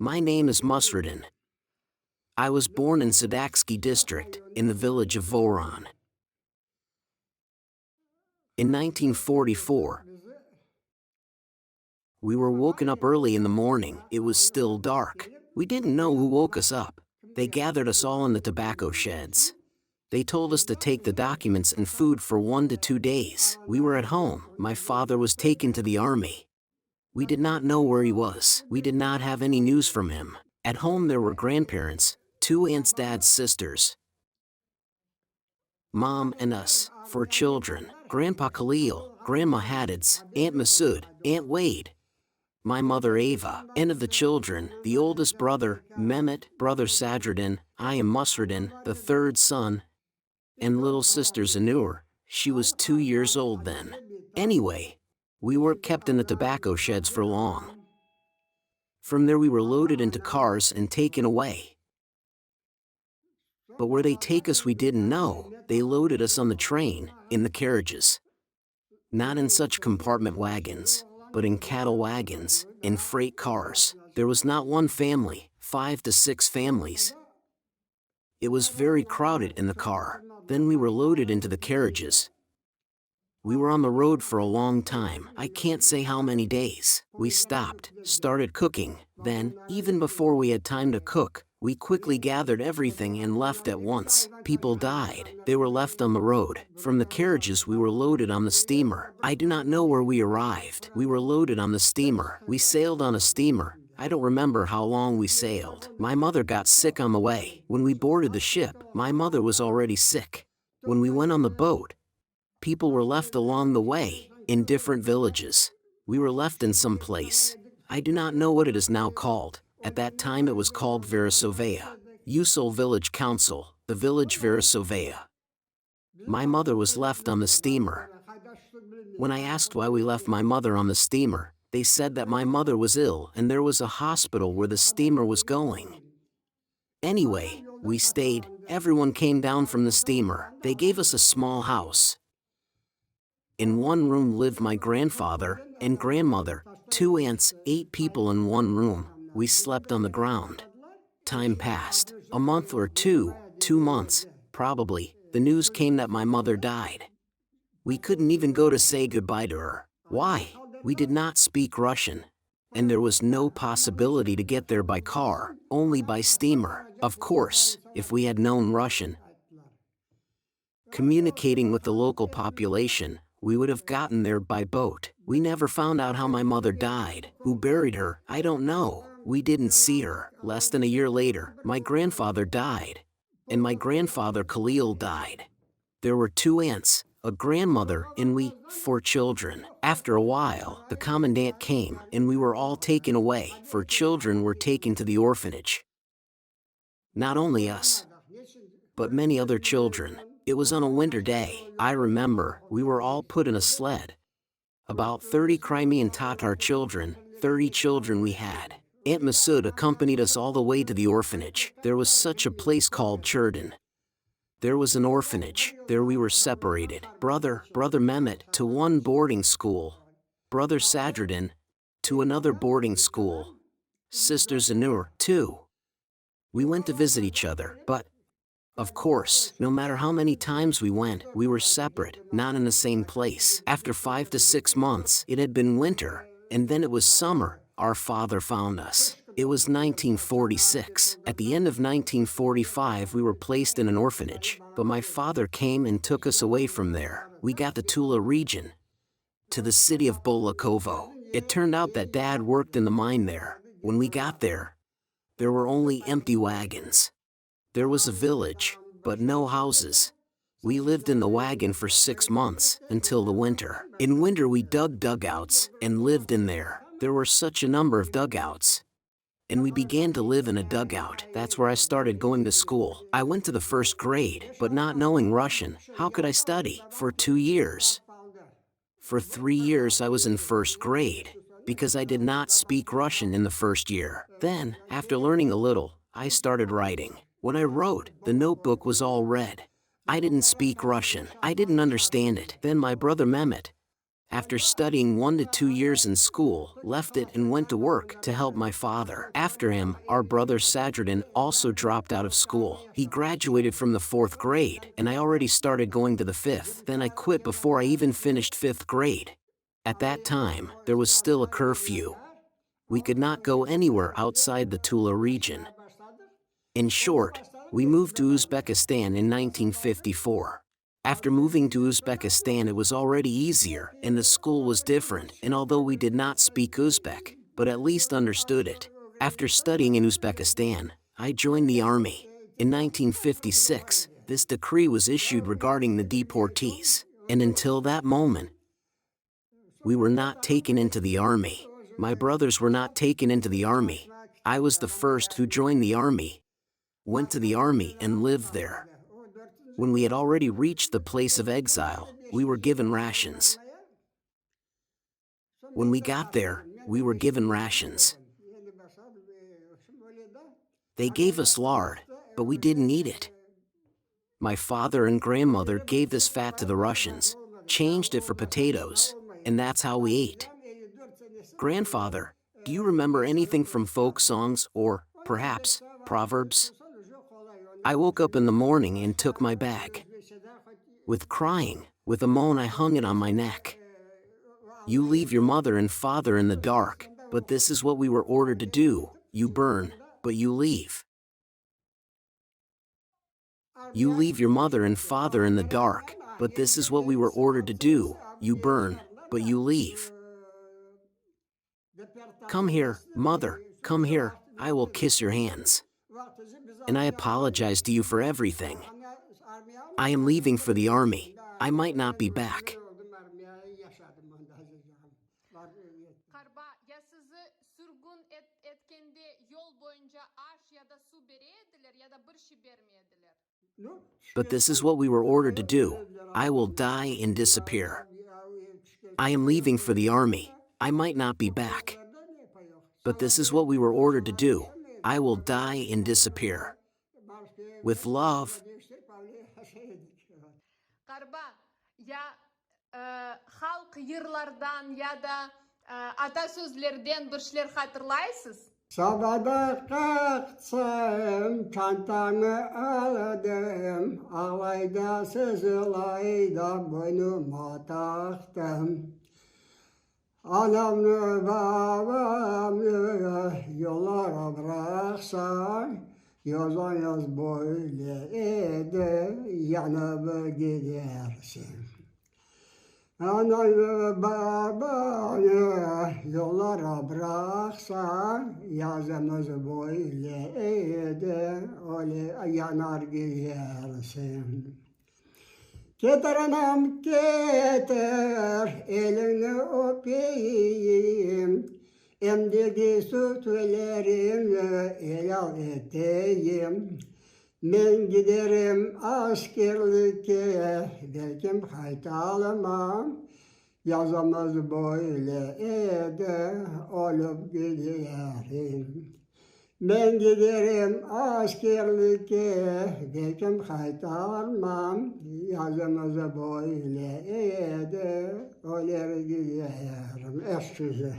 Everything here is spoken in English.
My name is Musredin. I was born in Sudak district, in the village of Voron. In 1944, we were woken up early in the morning. It was still dark. We didn't know who woke us up. They gathered us all in the tobacco sheds. They told us to take the documents and food for 1 to 2 days. We were at home. My father was taken to the army. We did not know where he was. We did not have any news from him. At home there were grandparents, 2 aunts, dad's sisters, Mom and us, 4 children, Grandpa Khalil, Grandma Hadid's, Aunt Masood, Aunt Wade, my mother Ava, and of the children, the oldest brother, Mehmet, brother Sadruddin, I am Musredin, the 3rd son, and little sister Zanur. She was 2 years old then. Anyway, we weren't kept in the tobacco sheds for long. From there we were loaded into cars and taken away. But where they take us we didn't know. They loaded us on the train, in the carriages. Not in such compartment wagons, but in cattle wagons, in freight cars. There was not one family, 5 to 6 families. It was very crowded in the car. Then we were loaded into the carriages. We were on the road for a long time. I can't say how many days. We stopped, started cooking. Then, even before we had time to cook, we quickly gathered everything and left at once. People died. They were left on the road. From the carriages we were loaded on the steamer. I do not know where we arrived. We were loaded on the steamer. We sailed on a steamer. I don't remember how long we sailed. My mother got sick on the way. When we boarded the ship, my mother was already sick. When we went on the boat, people were left along the way, in different villages. We were left in some place. I do not know what it is now called. At that time it was called Verasovea. Usul Village Council, the village Verasovea. My mother was left on the steamer. When I asked why we left my mother on the steamer, they said that my mother was ill and there was a hospital where the steamer was going. Anyway, we stayed. Everyone came down from the steamer. They gave us a small house. In one room lived my grandfather and grandmother, 2 aunts, 8 people in one room. We slept on the ground. Time passed. A month or 2 months, probably. The news came that my mother died. We couldn't even go to say goodbye to her. Why? We did not speak Russian. And there was no possibility to get there by car, only by steamer. Of course, if we had known Russian, communicating with the local population, we would have gotten there by boat. We never found out how my mother died. Who buried her? I don't know. We didn't see her. Less than a year later, my grandfather died. And my grandfather Khalil died. There were 2 aunts, a grandmother, and we, 4 children. After a while, the commandant came, and we were all taken away. 4 children were taken to the orphanage. Not only us, but many other children. It was on a winter day. I remember, we were all put in a sled. About 30 Crimean Tatar children, 30 children we had. Aunt Masood accompanied us all the way to the orphanage. There was such a place called Churdin. There was an orphanage. There we were separated. Brother Mehmet, to one boarding school. Brother Sadruddin, to another boarding school. Sister Zanur, too. We went to visit each other, but, of course, no matter how many times we went, we were separate, not in the same place. After 5 to 6 months, it had been winter, and then it was summer. Our father found us. It was 1946. At the end of 1945 we were placed in an orphanage, but my father came and took us away from there. We got the Tula region, to the city of Bolakovo. It turned out that Dad worked in the mine there. When we got there, there were only empty wagons. There was a village, but no houses. We lived in the wagon for 6 months, until the winter. In winter we dug dugouts, and lived in there. There were such a number of dugouts. And we began to live in a dugout. That's where I started going to school. I went to the 1st grade, but not knowing Russian, how could I study? For 2 years. For 3 years I was in 1st grade, because I did not speak Russian in the 1st year. Then, after learning a little, I started writing. When I wrote, the notebook was all red. I didn't speak Russian. I didn't understand it. Then my brother Mehmet, After studying 1 to 2 years in school, left it and went to work to help my father. After him, our brother Musredin also dropped out of school. He graduated from the 4th grade, and I already started going to the 5th. Then I quit before I even finished 5th grade. At that time, there was still a curfew. We could not go anywhere outside the Tula region. In short, we moved to Uzbekistan in 1954. After moving to Uzbekistan, it was already easier, and the school was different, and although we did not speak Uzbek, but at least understood it. After studying in Uzbekistan, I joined the army. In 1956, this decree was issued regarding the deportees, and until that moment, we were not taken into the army. My brothers were not taken into the army. I was the first who joined the army, went to the army, and lived there. When we had already reached the place of exile, we were given rations. When we got there, we were given rations. They gave us lard, but we didn't eat it. My father and grandmother gave this fat to the Russians, changed it for potatoes, and that's how we ate. Grandfather, do you remember anything from folk songs or, perhaps, proverbs? I woke up in the morning and took my bag. With crying, with a moan, I hung it on my neck. You leave your mother and father in the dark, but this is what we were ordered to do. You burn, but you leave. You leave your mother and father in the dark, but this is what we were ordered to do. You burn, but you leave. Come here, mother, come here, I will kiss your hands. And I apologize to you for everything. I am leaving for the army. I might not be back. But this is what we were ordered to do. I will die and disappear. I am leaving for the army. I might not be back. But this is what we were ordered to do. I will die and disappear. With love. Halk yırlardan ya da atasözlerden bir şeyler hatırlaysız? Sabahda kalksam çantamı aldım, ağlayda sızılayda boynuma taktım. Anamı babamı yollara bıraksan, yazan yaz böyle yanıp gidersin. Anamı babanı yollara bıraksan, yazımız böyle öyle yanar gidersin. Getir anam getir, elini öpeyim, emdiki sütlerini helal edeyim. Ben giderim askerlikte, belki kaytalmam, yazamaz böyle olup giderim. Ben giderim askerlikte, belki kaytalmam, yazamaz böyle olur giderim. Excuse.